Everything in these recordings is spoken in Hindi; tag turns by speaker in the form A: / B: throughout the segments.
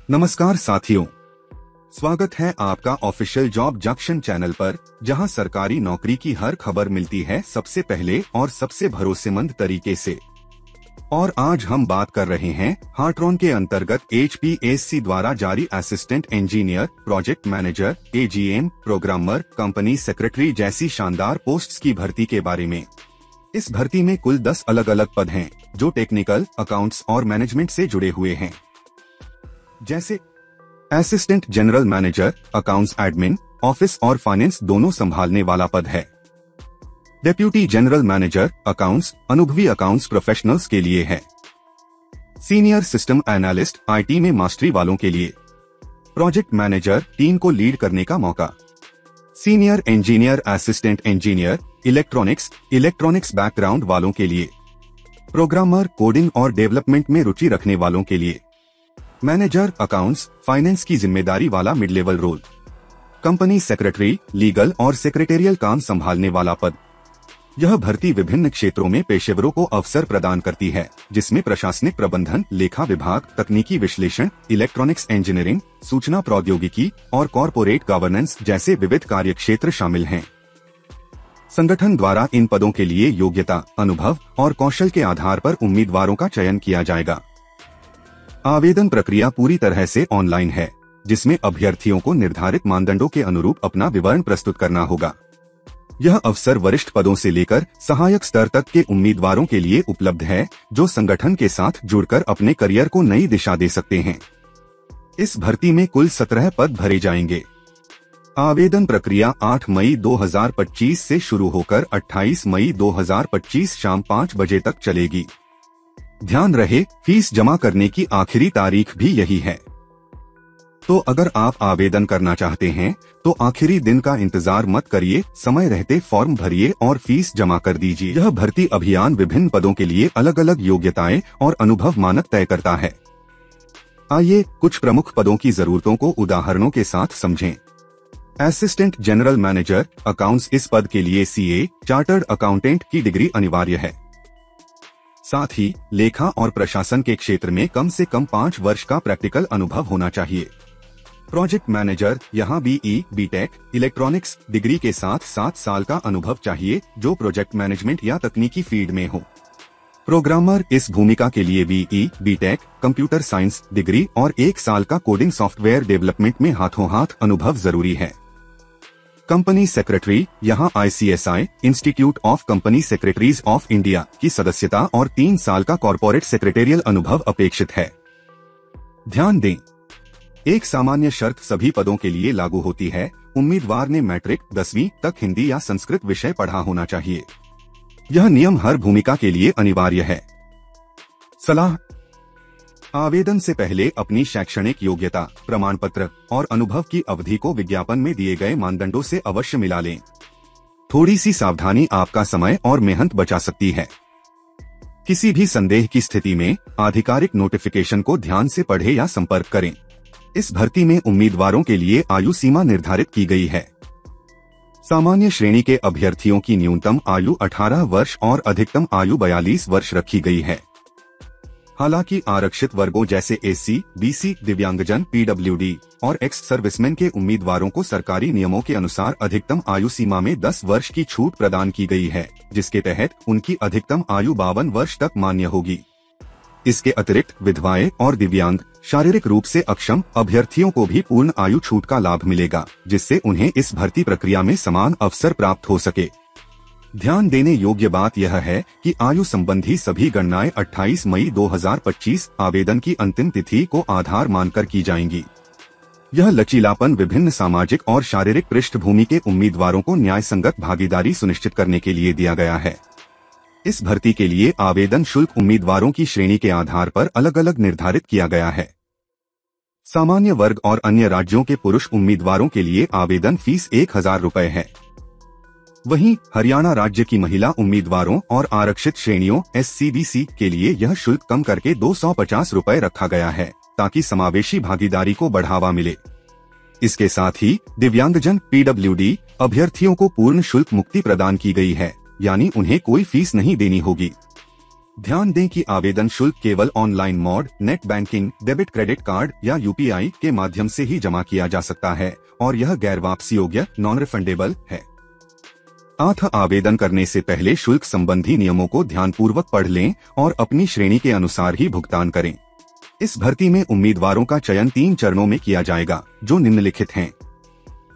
A: नमस्कार साथियों, स्वागत है आपका ऑफिशियल जॉब जंक्शन चैनल पर, जहां सरकारी नौकरी की हर खबर मिलती है सबसे पहले और सबसे भरोसेमंद तरीके से। और आज हम बात कर रहे हैं हार्ट्रॉन के अंतर्गत HPSC द्वारा जारी assistant engineer, project manager, AGM, programmer, company secretary जैसी शानदार पोस्ट्स की भर्ती के बारे में। इस भर्ती में कुल 10 अलग अलग पद हैं, जो टेक्निकल, अकाउंट्स और मैनेजमेंट से जुड़े हुए हैं। जैसे assistant general manager, accounts admin, office और फाइनेंस दोनों संभालने वाला पद है। डेप्यूटी जनरल मैनेजर, अकाउंट्स, अनुभवी अकाउंट्स प्रोफेशनल्स के लिए है। सीनियर सिस्टम एनालिस्ट, IT में मास्टरी वालों के लिए। प्रोजेक्ट मैनेजर, टीम को लीड करने का मौका। Senior engineer, assistant engineer, electronics background वालों के लिए। प्रोग्रामर, कोडिंग और डेवलपमेंट में रुचि रखने वालों के लिए। मैनेजर, अकाउंट्स, फाइनेंस की जिम्मेदारी वाला mid level role. Company secretary, legal और सेक्रेटेरियल काम संभालने वाला पद। यह भर्ती विभिन्न क्षेत्रों में पेशेवरों को अवसर प्रदान करती है, जिसमें प्रशासनिक प्रबंधन, लेखा विभाग, तकनीकी विश्लेषण, इलेक्ट्रॉनिक्स इंजीनियरिंग, सूचना प्रौद्योगिकी और कॉरपोरेट गवर्नेंस जैसे विविध कार्यक्षेत्र शामिल हैं। संगठन द्वारा इन पदों के लिए योग्यता, अनुभव और कौशल के आधार पर उम्मीदवारों का चयन किया जाएगा। आवेदन प्रक्रिया पूरी तरह से ऑनलाइन है, जिसमें अभ्यर्थियों को निर्धारित मानदंडों के अनुरूप अपना विवरण प्रस्तुत करना होगा। यह अवसर वरिष्ठ पदों से लेकर सहायक स्तर तक के उम्मीदवारों के लिए उपलब्ध है, जो संगठन के साथ जुड़कर अपने करियर को नई दिशा दे सकते हैं। इस भर्ती में कुल 17 पद भरे जाएंगे। आवेदन प्रक्रिया 8 मई 2025 से शुरू होकर 28 मई 2025 शाम 5 बजे तक चलेगी। ध्यान रहे, फीस जमा करने की आखिरी तारीख भी यही है। तो अगर आप आवेदन करना चाहते हैं, तो आखिरी दिन का इंतजार मत करिए, समय रहते फॉर्म भरिए और फीस जमा कर दीजिए। यह भर्ती अभियान विभिन्न पदों के लिए अलग अलग योग्यताएं और अनुभव मानक तय करता है। आइए कुछ प्रमुख पदों की जरूरतों को उदाहरणों के साथ समझें। असिस्टेंट जनरल मैनेजर, अकाउंट्स, इस पद के लिए CA, चार्टर्ड अकाउंटेंट की डिग्री अनिवार्य है। साथ ही लेखा और प्रशासन के क्षेत्र में कम से कम 5 वर्ष का प्रैक्टिकल अनुभव होना चाहिए। प्रोजेक्ट मैनेजर, यहाँ BE, BTech, इलेक्ट्रॉनिक्स डिग्री के साथ 7 साल का अनुभव चाहिए, जो प्रोजेक्ट मैनेजमेंट या तकनीकी फील्ड में हो। प्रोग्रामर, इस भूमिका के लिए BE, BTech, computer science degree और 1 साल का कोडिंग सॉफ्टवेयर डेवलपमेंट में हाथों हाथ अनुभव जरूरी है। कंपनी सेक्रेटरी, यहाँ ICSI, institute of company secretaries of India की सदस्यता और 3 साल का कॉरपोरेट सेक्रेटेरियल अनुभव अपेक्षित है। ध्यान दें, एक सामान्य शर्त सभी पदों के लिए लागू होती है। उम्मीदवार ने मैट्रिक 10वीं तक हिंदी या संस्कृत विषय पढ़ा होना चाहिए। यह नियम हर भूमिका के लिए अनिवार्य है। सलाह: आवेदन से पहले अपनी शैक्षणिक योग्यता, प्रमाण पत्र और अनुभव की अवधि को विज्ञापन में दिए गए मानदंडों से अवश्य मिला लें। थोड़ी सी सावधानी आपका समय और मेहनत बचा सकती है। किसी भी संदेह की स्थिति में आधिकारिक नोटिफिकेशन को ध्यान से पढ़ें या संपर्क करें। इस भर्ती में उम्मीदवारों के लिए आयु सीमा निर्धारित की गई है। सामान्य श्रेणी के अभ्यर्थियों की न्यूनतम आयु 18 वर्ष और अधिकतम आयु 42 वर्ष रखी गई है। हालांकि आरक्षित वर्गों जैसे SC, BC, दिव्यांगजन, PWD और एक्स सर्विसमैन के उम्मीदवारों को सरकारी नियमों के अनुसार अधिकतम आयु सीमा में 10 वर्ष की छूट प्रदान की गई है, जिसके तहत उनकी अधिकतम आयु 52 वर्ष तक मान्य होगी। इसके अतिरिक्त विधवाएं और दिव्यांग, शारीरिक रूप से अक्षम अभ्यर्थियों को भी पूर्ण आयु छूट का लाभ मिलेगा, जिससे उन्हें इस भर्ती प्रक्रिया में समान अवसर प्राप्त हो सके। ध्यान देने योग्य बात यह है कि आयु संबंधी सभी गणनाएं 28 मई 2025 आवेदन की अंतिम तिथि को आधार मानकर की जाएंगी। यह लचीलापन विभिन्न सामाजिक और शारीरिक पृष्ठभूमि के उम्मीदवारों को न्यायसंगत भागीदारी सुनिश्चित करने के लिए दिया गया है। इस भर्ती के लिए आवेदन शुल्क उम्मीदवारों की श्रेणी के आधार पर अलग अलग निर्धारित किया गया है। सामान्य वर्ग और अन्य राज्यों के पुरुष उम्मीदवारों के लिए आवेदन फीस 1000 रुपए है। वहीं हरियाणा राज्य की महिला उम्मीदवारों और आरक्षित श्रेणियों SC/BC के लिए यह शुल्क कम करके 250 रुपए रखा गया है, ताकि समावेशी भागीदारी को बढ़ावा मिले। इसके साथ ही दिव्यांगजन PWD अभ्यर्थियों को पूर्ण शुल्क मुक्ति प्रदान की गई है, यानी उन्हें कोई फीस नहीं देनी होगी। ध्यान दें कि आवेदन शुल्क केवल online mode, net banking, debit credit card या यूपीआई के माध्यम से ही जमा किया जा सकता है और यह गैर वापसी योग्य नॉन रिफंडेबल है। आवेदन करने से पहले शुल्क संबंधी नियमों को ध्यानपूर्वक पढ़ लें और अपनी श्रेणी के अनुसार ही भुगतान करें। इस भर्ती में उम्मीदवारों का चयन 3 चरणों में किया जाएगा, जो निम्नलिखित हैं।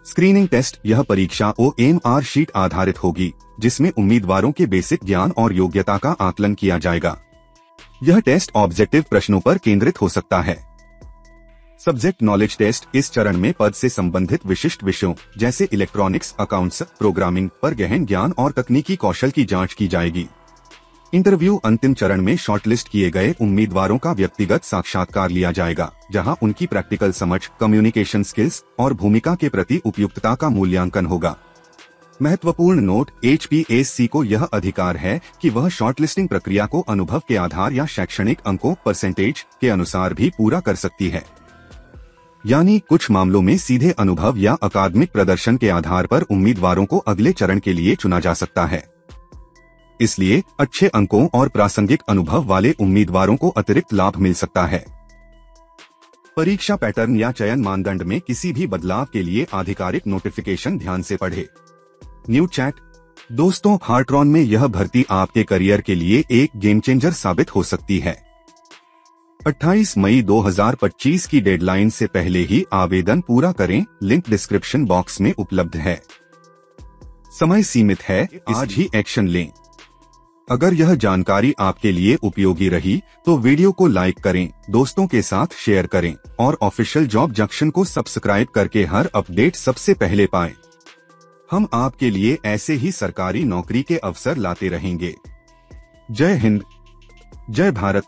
A: स्क्रीनिंग टेस्ट, यह परीक्षा OMR शीट आधारित होगी, जिसमें उम्मीदवारों के बेसिक ज्ञान और योग्यता का आकलन किया जाएगा। यह टेस्ट ऑब्जेक्टिव प्रश्नों पर केंद्रित हो सकता है। सब्जेक्ट नॉलेज टेस्ट, इस चरण में पद से संबंधित विशिष्ट विषयों जैसे इलेक्ट्रॉनिक्स, अकाउंट्स, प्रोग्रामिंग पर गहन ज्ञान और तकनीकी कौशल की जांच की जाएगी। इंटरव्यू, अंतिम चरण में शॉर्टलिस्ट किए गए उम्मीदवारों का व्यक्तिगत साक्षात्कार लिया जाएगा, जहां उनकी प्रैक्टिकल समझ, कम्युनिकेशन स्किल्स और भूमिका के प्रति उपयुक्तता का मूल्यांकन होगा। महत्वपूर्ण नोट, HPSC को यह अधिकार है कि वह शॉर्टलिस्टिंग प्रक्रिया को अनुभव के आधार या शैक्षणिक अंकों परसेंटेज के अनुसार भी पूरा कर सकती है। यानी कुछ मामलों में सीधे अनुभव या अकादमिक प्रदर्शन के आधार पर उम्मीदवारों को अगले चरण के लिए चुना जा सकता है। इसलिए अच्छे अंकों और प्रासंगिक अनुभव वाले उम्मीदवारों को अतिरिक्त लाभ मिल सकता है। परीक्षा पैटर्न या चयन मानदंड में किसी भी बदलाव के लिए आधिकारिक नोटिफिकेशन ध्यान से पढ़ें। न्यू चैट दोस्तों, हार्ट्रॉन में यह भर्ती आपके करियर के लिए एक गेम चेंजर साबित हो सकती है। 28 मई 2025 की डेडलाइन से पहले ही आवेदन पूरा करें, लिंक डिस्क्रिप्शन बॉक्स में उपलब्ध है। समय सीमित है, आज ही एक्शन लें। अगर यह जानकारी आपके लिए उपयोगी रही तो वीडियो को लाइक करें, दोस्तों के साथ शेयर करें और ऑफिशियल जॉब जंक्शन को सब्सक्राइब करके हर अपडेट सबसे पहले पाएं। हम आपके लिए ऐसे ही सरकारी नौकरी के अवसर लाते रहेंगे। जय हिंद, जय भारत।